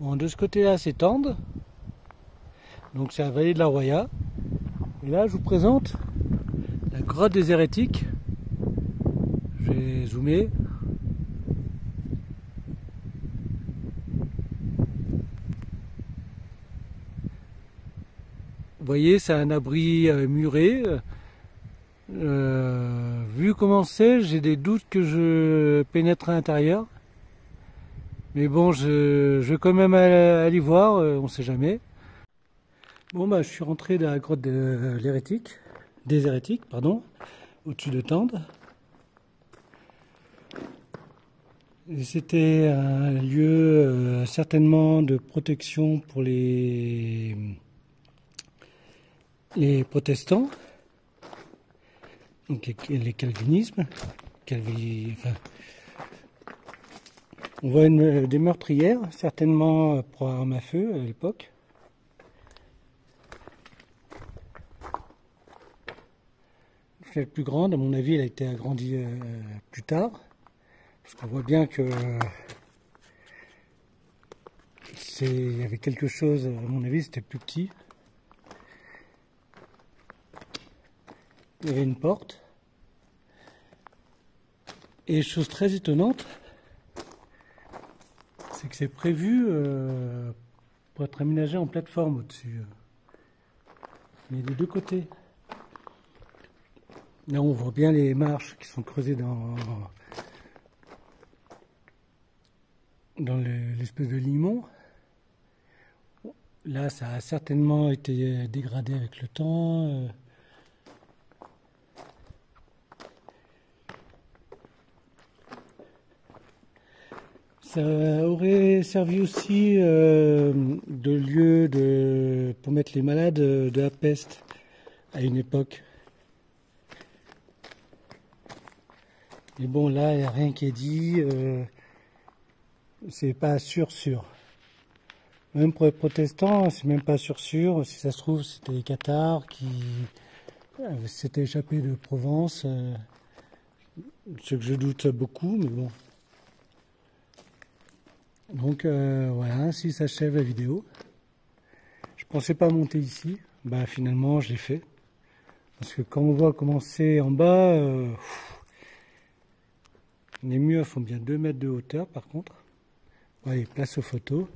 Bon, de ce côté-là, c'est Tende. Donc c'est la vallée de la Roya. Et là, je vous présente la grotte des hérétiques. Je vais zoomer. Vous voyez, c'est un abri muré. Vu comment c'est, j'ai des doutes que je pénètre à l'intérieur. Mais bon, je vais quand même aller voir, on ne sait jamais. Bon, bah, je suis rentré dans la grotte des hérétiques, pardon, au-dessus de Tende. C'était un lieu certainement de protection pour les protestants, donc les calvinismes. Enfin, on voit des meurtrières, certainement pour armes à feu à l'époque. La plus grande, à mon avis, elle a été agrandie plus tard. Parce qu'on voit bien que il y avait quelque chose, à mon avis, c'était plus petit. Il y avait une porte. Et chose très étonnante, c'est que c'est prévu pour être aménagé en plateforme au-dessus. Mais des deux côtés. Là, on voit bien les marches qui sont creusées dans l'espèce de limon. Là, ça a certainement été dégradé avec le temps. Ça aurait servi aussi de lieu pour mettre les malades de la peste à une époque. Mais bon, là, il n'y a rien qui est dit. C'est pas sûr. Même pour les protestants, c'est même pas sûr. Si ça se trouve, c'était les cathares qui s'étaient échappés de Provence. Ce que je doute beaucoup, mais bon. Donc voilà, ainsi s'achève la vidéo. Je pensais pas monter ici. Bah finalement, je l'ai fait. Parce que quand on voit comment c'est en bas, les murs font bien 2 mètres de hauteur par contre. Allez, place aux photos.